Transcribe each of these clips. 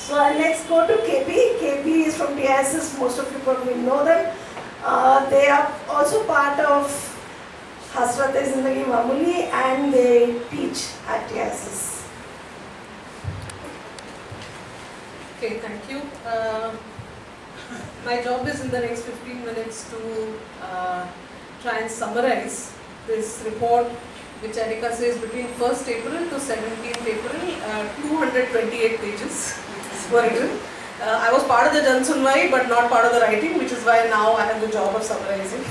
So let's go to KP. KP is from TISS, most of you probably know them. They are also part of Hasrat-e-Zindagi Mamuli and they teach at TISS. Okay, thank you. My job is in the next 15 minutes to try and summarize this report, which Erika says between 1st April to 17th April, 228 pages were written. I was part of the Jansunvai but not part of the writing, which is why now I have the job of summarizing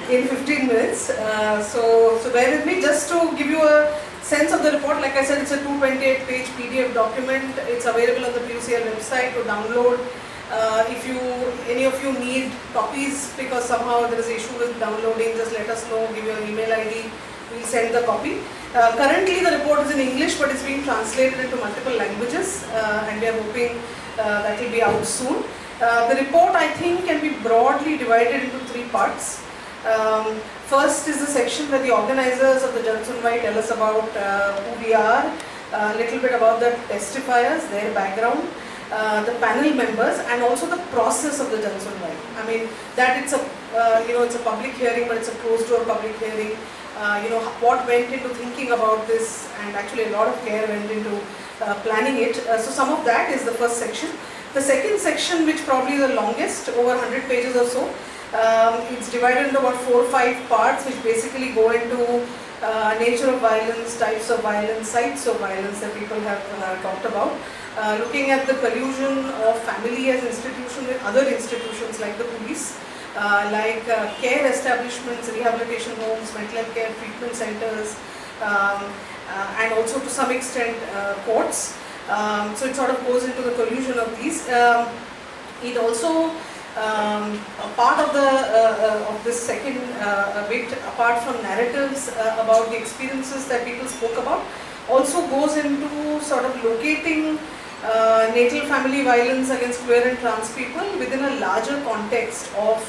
in 15 minutes. So bear with me just to give you a sense of the report. Like I said, it's a 228 page PDF document. It's available on the PUCL website to download. If any of you need copies because somehow there is an issue with downloading, just let us know, give your email ID, we'll send the copy. Currently the report is in English but it's being translated into multiple languages and we are hoping that will be out soon. The report, I think, can be broadly divided into 3 parts. First is the section where the organizers of the Jansunvai tell us about who we are, a little bit about the testifiers, their background, the panel members, and also the process of the Jansunvai. I mean, that it's a it's a public hearing, but it's a closed door public hearing. What went into thinking about this, and actually a lot of care went into planning it. So some of that is the first section. The second section, which probably is the longest, over 100 pages or so, it's divided into about 4 or 5 parts, which basically go into nature of violence, types of violence, sites of violence that people have talked about. Looking at the collusion of family as institution with other institutions like the police, like care establishments, rehabilitation homes, mental health care treatment centers, and also to some extent courts. So it sort of goes into the collusion of these. It also, a part of this second bit, apart from narratives about the experiences that people spoke about, also goes into sort of locating natal family violence against queer and trans people within a larger context of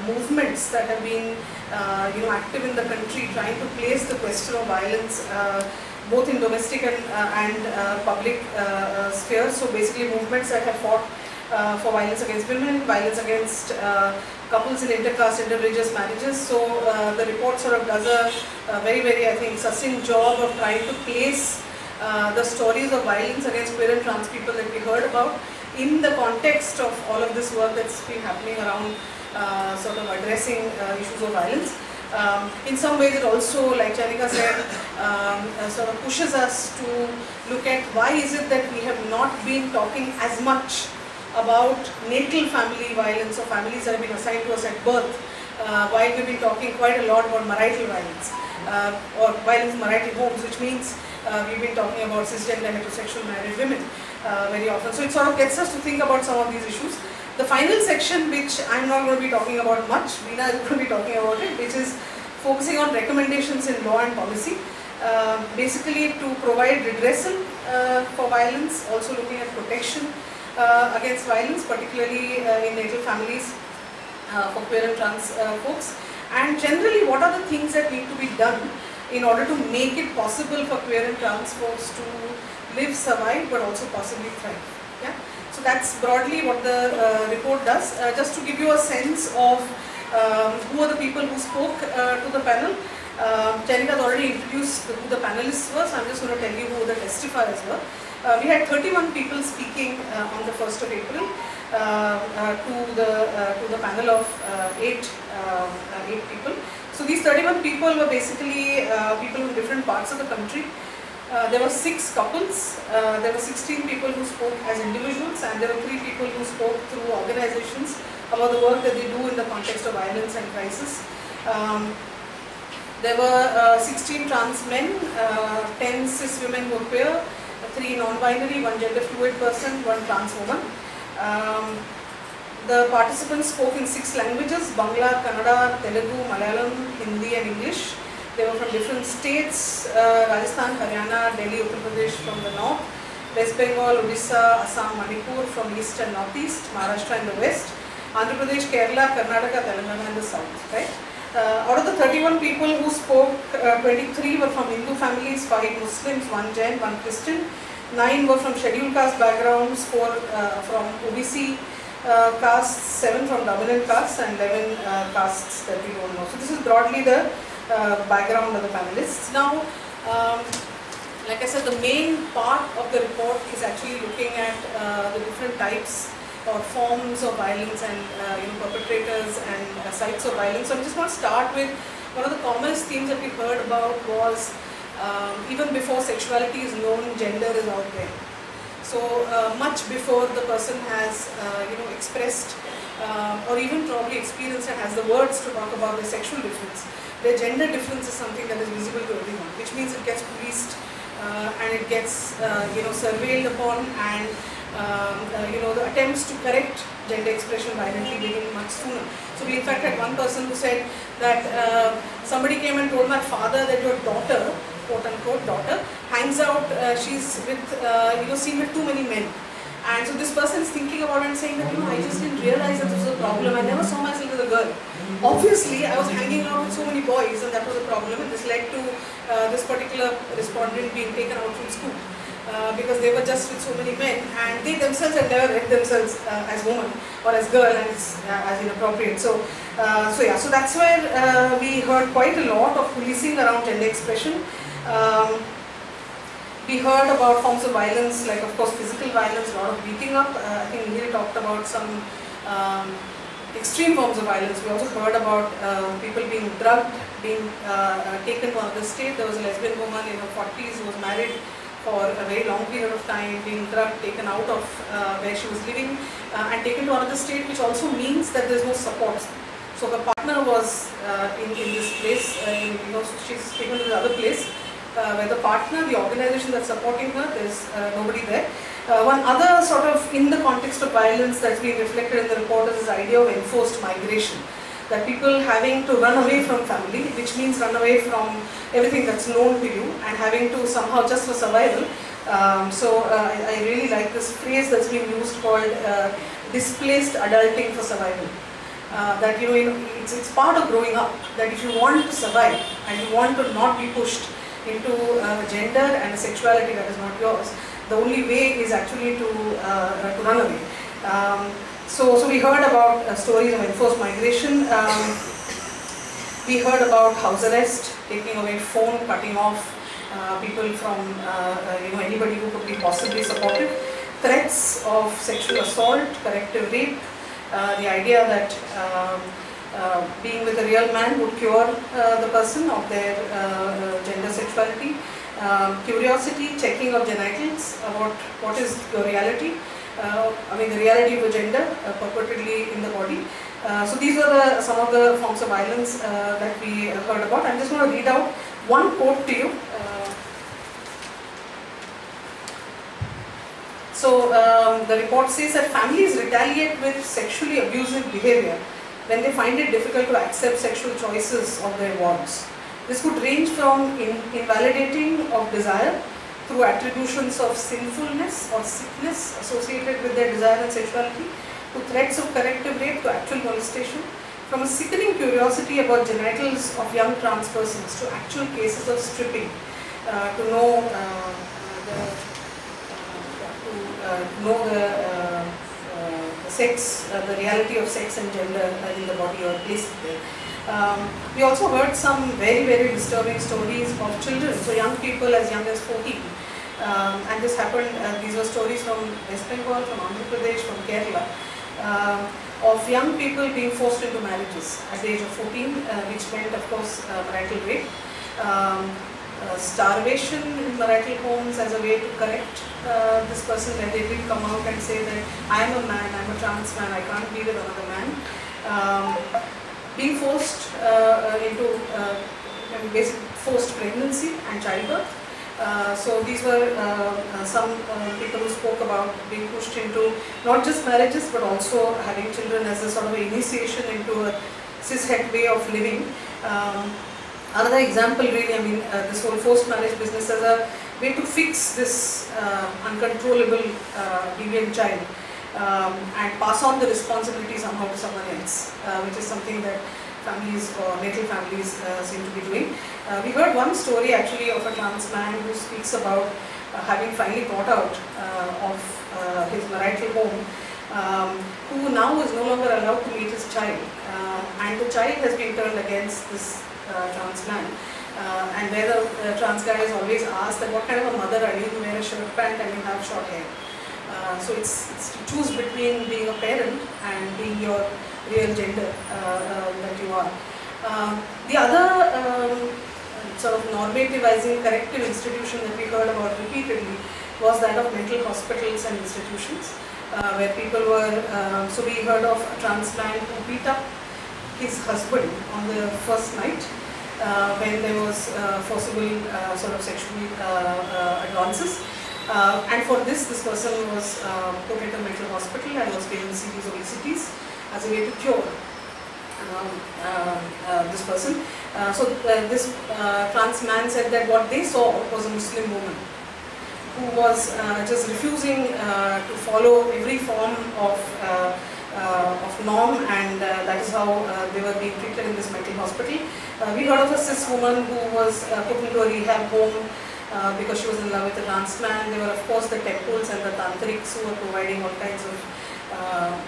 movements that have been active in the country, trying to place the question of violence both in domestic and public spheres. So basically movements that have fought for violence against women, violence against couples in intercaste, interreligious marriages. So the report sort of does a very, very, I think, succinct job of trying to place the stories of violence against queer and trans people that we heard about in the context of all of this work that's been happening around sort of addressing issues of violence. In some ways it also, like Chanika said, sort of pushes us to look at why is it that we have not been talking as much about natal family violence or families that have been assigned to us at birth, while we've been talking quite a lot about marital violence or violence in marital homes, which means we've been talking about cisgender heterosexual married women very often. So it sort of gets us to think about some of these issues. The final section, which I'm not going to be talking about much, Veena is going to be talking about it, which is focusing on recommendations in law and policy, basically to provide redressal for violence, also looking at protection against violence, particularly in natal families for queer and trans folks, and generally what are the things that need to be done in order to make it possible for queer and trans folks to live, survive, but also possibly thrive. Yeah? So that's broadly what the report does. Just to give you a sense of who are the people who spoke to the panel. Chanika has already introduced who the panelists were, so I'm just going to tell you who the testifiers were. We had 31 people speaking on the 1st of April to the panel of 8 people. So these 31 people were basically people from different parts of the country. There were 6 couples, there were 16 people who spoke as individuals, and there were 3 people who spoke through organizations about the work that they do in the context of violence and crisis. There were 16 trans men, 10 cis women who were queer, 3 non-binary, 1 gender fluid person, 1 trans woman. The participants spoke in 6 languages: Bangla, Kannada, Telugu, Malayalam, Hindi and English. They were from different states: Rajasthan, Haryana, Delhi, Uttar Pradesh from the north, West Bengal, Odisha, Assam, Manipur from east and northeast, Maharashtra in the west, Andhra Pradesh, Kerala, Karnataka, Telangana in the south. Right? Out of the 31 people who spoke, 23 were from Hindu families, 5 Muslims, 1 Jain, 1 Christian, 9 were from scheduled caste backgrounds, 4 from OBC castes, 7 from dominant castes, and 11 castes that we don't know. So this is broadly the background of the panelists. Now, like I said, the main part of the report is actually looking at the different types or forms of violence and perpetrators and sites of violence. So I just want to start with one of the commonest themes that we heard about was even before sexuality is known, gender is out there. So much before the person has expressed or even probably experienced and has the words to talk about their sexual difference, their gender difference is something that is visible to everyone, which means it gets policed and it gets surveilled upon, and the attempts to correct gender expression violently begin much sooner. So we in fact had one person who said that somebody came and told my father that your daughter, quote unquote daughter, hangs out, she's with, seen with too many men. And so this person is thinking about it and saying that, I just didn't realize that this was a problem. I never saw myself as a girl. Obviously, I was hanging out with so many boys and that was a problem, and this led to this particular respondent being taken out from school. Because they were just with so many men, and they themselves had never read themselves as woman or as girl, and it's as inappropriate. So that's where we heard quite a lot of policing around gender expression. We heard about forms of violence, like of course physical violence, a lot of beating up. I think Mihir talked about some extreme forms of violence. We also heard about people being drugged, being taken to another state. There was a lesbian woman in her 40s who was married for a very long period of time, being drugged, taken out of where she was living and taken to another state, which also means that there is no support. So her partner was in this place, she's taken to the other place where the partner, the organization that's supporting her, there's nobody there. One other sort of, in the context of violence that's being reflected in the report is this idea of enforced migration. That people having to run away from family, which means run away from everything that's known to you and having to somehow, just for survival. I really like this phrase that's been used called displaced adulting for survival. That it's part of growing up, that if you want to survive and you want to not be pushed into gender and a sexuality that is not yours, the only way is actually to run away. So we heard about stories of enforced migration. We heard about house arrest, taking away phone, cutting off people from anybody who could be possibly supported. Threats of sexual assault, corrective rape, the idea that being with a real man would cure the person of their gender sexuality. Curiosity, checking of genitals about what is your reality. The reality of a gender purportedly in the body. So these are some of the forms of violence that we heard about. I'm just going to read out one quote to you. The report says that families retaliate with sexually abusive behavior when they find it difficult to accept sexual choices of their wards. This could range from invalidating of desire through attributions of sinfulness or sickness associated with their desire and sexuality, to threats of corrective rape, to actual molestation, from a sickening curiosity about genitals of young trans persons to actual cases of stripping, to know the sex, the reality of sex and gender in the body or place there. We also heard some very, very disturbing stories of children, so young people as young as 14. And this happened, these were stories from West Bengal, from Andhra Pradesh, from Kerala, of young people being forced into marriages at the age of 14, which meant, of course, marital rape, starvation in marital homes as a way to correct this person when they did come out and say that I am a man, I am a trans man, I can't be with another man. Being forced into basic forced pregnancy and childbirth. So these were some people who spoke about being pushed into not just marriages but also having children as a sort of initiation into a cis-het way of living. Another example really, this whole forced marriage business as a way to fix this uncontrollable deviant child and pass on the responsibility somehow to someone else, which is something that families or natal families seem to be doing. We heard one story actually of a trans man who speaks about having finally got out of his marital home, who now is no longer allowed to meet his child, and the child has been turned against this trans man. And where the trans guy is always asked that what kind of a mother are you? You wear a shirt pant and you have short hair. So it's to choose between being a parent and being your real gender that you are. The other sort of normativizing corrective institution that we heard about repeatedly was that of mental hospitals and institutions, where people were, so we heard of a trans man who beat up his husband on the first night when there was forcible sort of sexual advances. And for this person was put into a mental hospital and was given a series of ECTs as a way to cure this person. This trans man said that what they saw was a Muslim woman who was just refusing to follow every form of norm, and that is how they were being treated in this mental hospital. We heard of a cis woman who was put into a rehab home because she was in love with a trans man. There were of course the temples and the tantrics who were providing all kinds of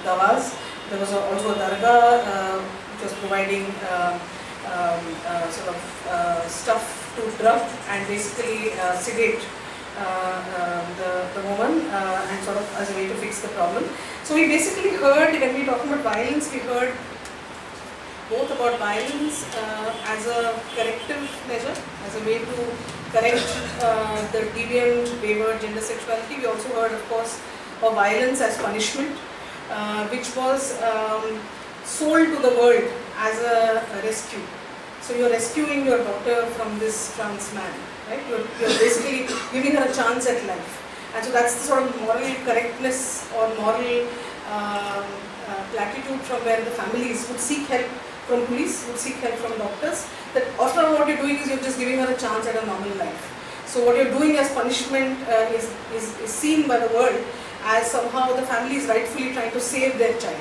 dawas. There was also a dargah which was providing sort of stuff to drug and basically sedate the woman and sort of as a way to fix the problem. So we basically heard, when we talk about violence, we heard both about violence as a corrective measure, as a way to correct the deviant, wayward gender sexuality. We also heard, of course, of violence as punishment, which was sold to the world as a rescue. So you're rescuing your daughter from this trans man, right? You're basically giving her a chance at life. And so that's the sort of moral correctness or moral platitude from where the families would seek help from police, would seek help from doctors. That after all what you're doing is you're just giving her a chance at a normal life. So what you're doing as punishment is seen by the world as somehow the family is rightfully trying to save their child.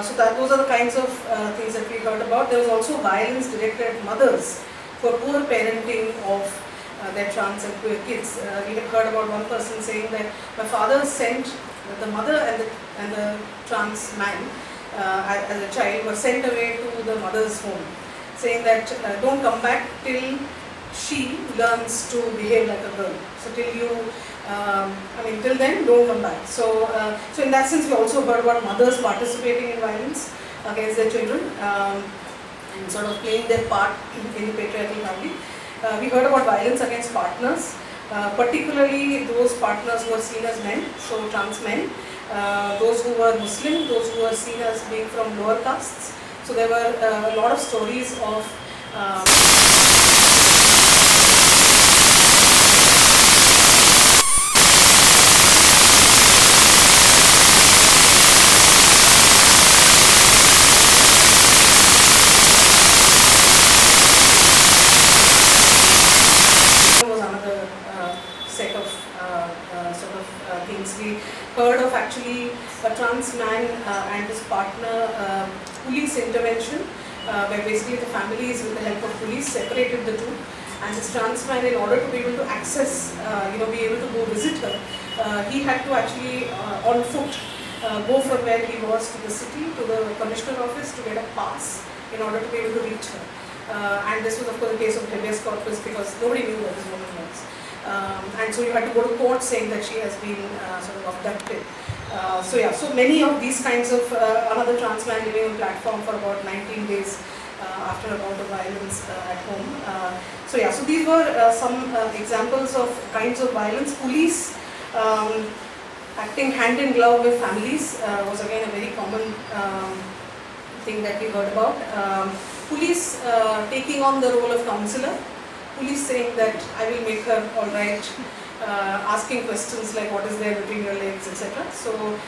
So those are the kinds of things that we heard about. There was also violence directed at mothers for poor parenting of their trans and queer kids. We have heard about one person saying that my father sent the mother and the trans man as a child were sent away to the mother's home, saying that don't come back till she learns to behave like a girl. So till you, till then, don't come back. So in that sense, we also heard about mothers participating in violence against their children and sort of playing their part in the patriarchal family. We heard about violence against partners, particularly those partners who are seen as men, so trans men, those who were Muslim, those who were seen as being from lower castes. So there were a lot of stories of heard of actually a trans man and his partner police intervention, where basically the families with the help of police separated the two, and this trans man, in order to be able to access, be able to go visit her, he had to actually on foot go from where he was to the city, to the commissioner office to get a pass in order to be able to reach her. And this was of course the case of habeas corpus because nobody knew where this woman was. And so you had to go to court saying that she has been sort of abducted. So many of these kinds of, another trans man living on platform for about 19 days after a bout of violence at home. So these were some examples of kinds of violence. Police acting hand in glove with families was again a very common thing that we heard about. Police taking on the role of counselor. Police saying that I will make her alright, asking questions like what is there between your legs, etc. So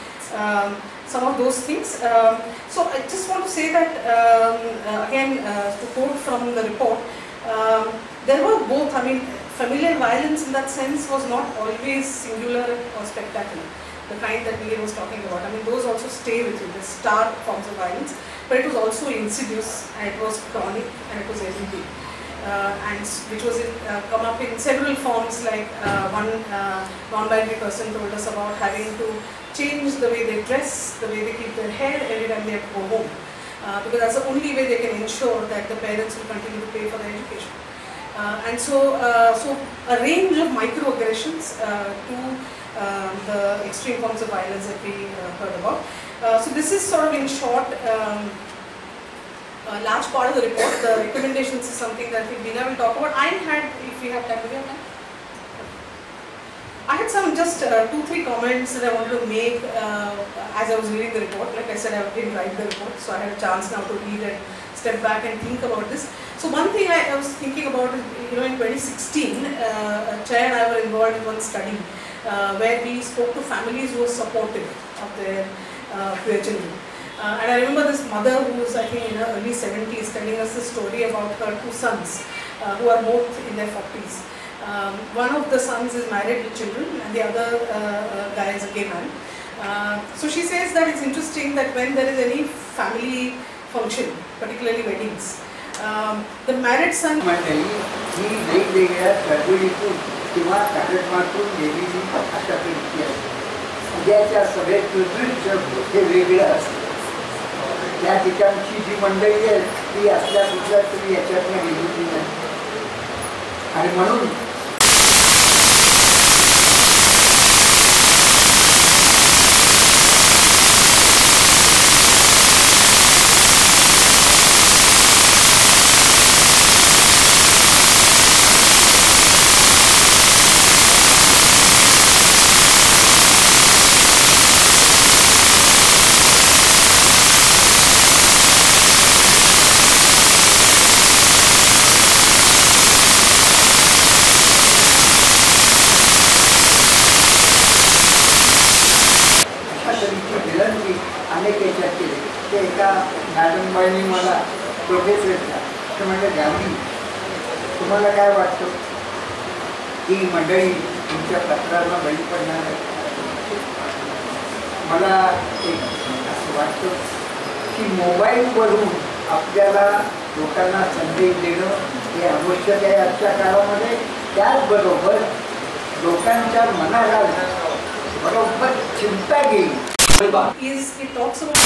some of those things. So I just want to say that again, to quote from the report, there were both, familial violence in that sense was not always singular or spectacular, the kind that Mihir was talking about. Those also stay with you, the stark forms of violence, but it was also insidious, and it was chronic, and it was everyday. and which was come up in several forms, like one non-binary person told us about having to change the way they dress, the way they keep their hair every time they have to go home, because that's the only way they can ensure that the parents will continue to pay for their education. And so a range of microaggressions to the extreme forms of violence that we heard about. So this is sort of in short a large part of the report. The recommendations is something that Veena will talk about. I had, if we have time, I had some just 2-3 comments that I wanted to make as I was reading the report. Like I said, I didn't write the report, so I had a chance now to read and step back and think about this. So one thing I was thinking about is, in 2016, Chair and I were involved in one study where we spoke to families who were supportive of their queer children. And I remember this mother who was, I think, in her early 70s, telling us the story about her 2 sons who are both in their 40s. One of the sons is married with children and the other guy is a gay man. So she says that it's interesting that when there is any family function, particularly weddings, the married son या ठिकाणची जी मंडळी आहे ती असल्या कुठल्या तरी याच्यातनं गेलेली नाही आणि म्हणून मॅडम बाईंनी मला प्रोफेसरला तर म्हटलं गावी तुम्हाला काय वाटतं की मंडळी तुमच्या पत्राला बळी पडणार आहे. मला एक असं वाटतं की मोबाईलवरून आपल्याला लोकांना संदेश देणं हे आवश्यक आहे आजच्या काळामध्ये. त्याचबरोबर लोकांच्या मनाला बरोबर चिंता घेईल. It talks about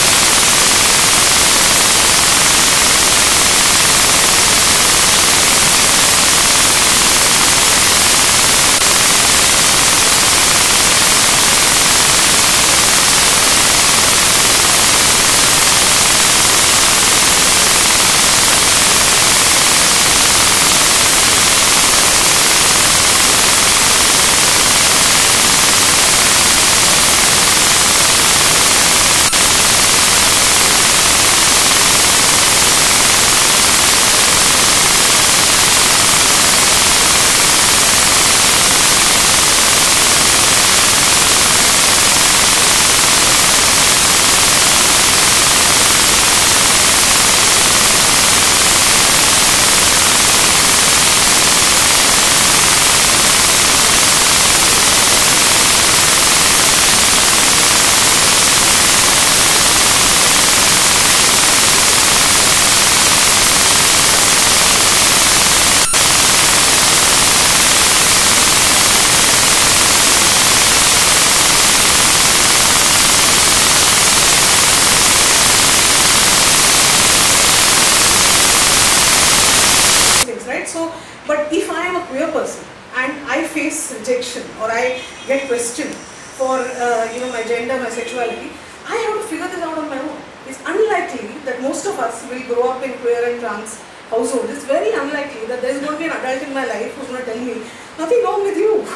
rejection or I get questioned for my gender, my sexuality, I have to figure this out on my own. It's unlikely that most of us will grow up in queer and trans households. It's very unlikely that there is going to be an adult in my life who's going to tell me nothing wrong with you.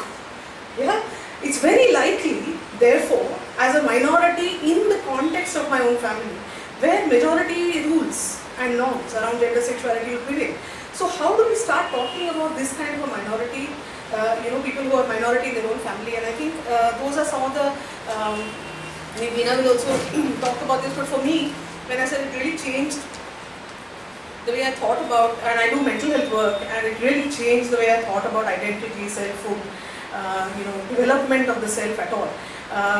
Yeah, it's very likely, therefore, as a minority in the context of my own family, where majority rules and norms around gender sexuality will prevail. So how do we start talking about this kind of a minority? People who are minority in their own family, and I think those are some of the, Veena will also talk about this, but for me, when I said it really changed the way I thought about, and I do mental health work, and it really changed the way I thought about identity, selfhood, development of the self at all.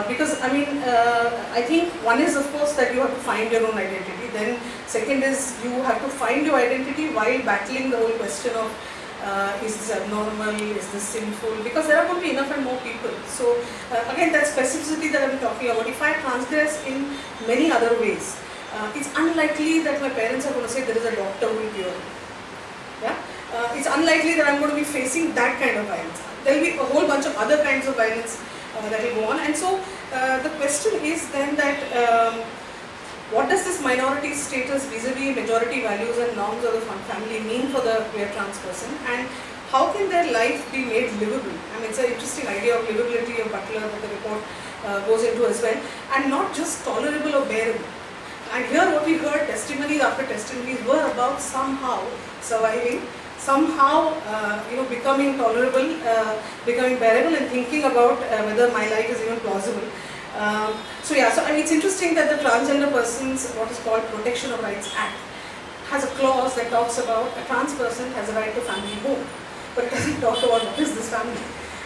Because I mean, I think one is of course that you have to find your own identity. Then second is you have to find your identity while battling the whole question of is this abnormal, is this sinful, because there are going to be enough and more people. So again, that specificity that I'm talking about, if I transgress in many other ways, it's unlikely that my parents are going to say there is a doctor who will cure me. Yeah? It's unlikely that I'm going to be facing that kind of violence. There will be a whole bunch of other kinds of violence that will go on. And so the question is then that what does this minority status vis-a-vis majority values and norms of the family mean for the queer trans person, and how can their life be made livable? I mean, it's an interesting idea of livability of Butler that the report goes into as well, and not just tolerable or bearable. And here what we heard, testimonies after testimonies, were about somehow surviving, somehow becoming tolerable, becoming bearable, and thinking about whether my life is even plausible. So I mean, it's interesting that the Transgender Persons, what is called Protection of Rights Act, has a clause that talks about a trans person has a right to family home, but it doesn't talk about what is this family,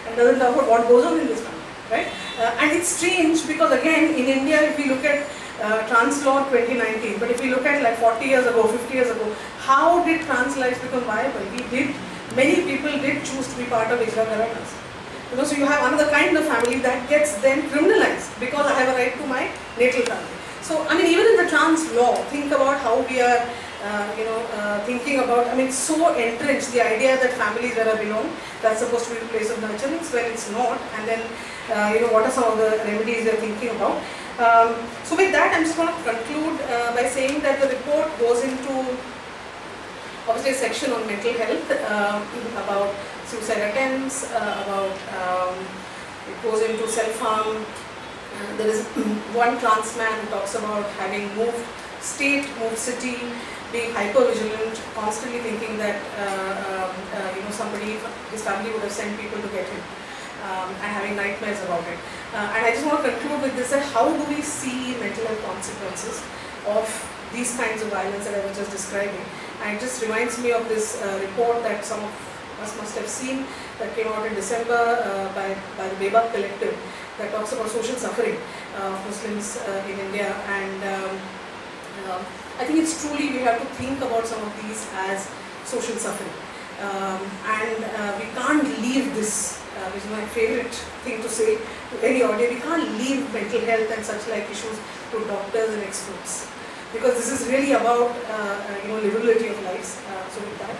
and doesn't talk about what goes on in this family, right? And it's strange because again, in India, if we look at trans law 2019, but if we look at like 40 years ago, 50 years ago, how did trans lives become viable? Many people did choose to be part of Hijra Gharanas. So you have another kind of family that gets then criminalized because I have a right to my natal family. So I mean, even in the trans law, think about how we are, thinking about. I mean, so entrenched the idea that family is where I belong. That's supposed to be the place of nurturing. Well, it's not. And then, what are some of the remedies we are thinking about? So with that, I'm just going to conclude by saying that the report goes into obviously a section on mental health, about suicide attempts, it goes into self-harm. There is one trans man who talks about having moved state, moved city, being hyper-vigilant, constantly thinking that somebody, his family would have sent people to get him, and having nightmares about it. And I just want to conclude with this, that how do we see mental health consequences of these kinds of violence that I was just describing? And it just reminds me of this report that some of us must have seen that came out in December by the Bebak Collective that talks about social suffering of Muslims in India. And I think it's truly, we have to think about some of these as social suffering. And we can't leave this, which is my favorite thing to say to any audience, we can't leave mental health and such like issues to doctors and experts. Because this is really about livability of lives. So with that,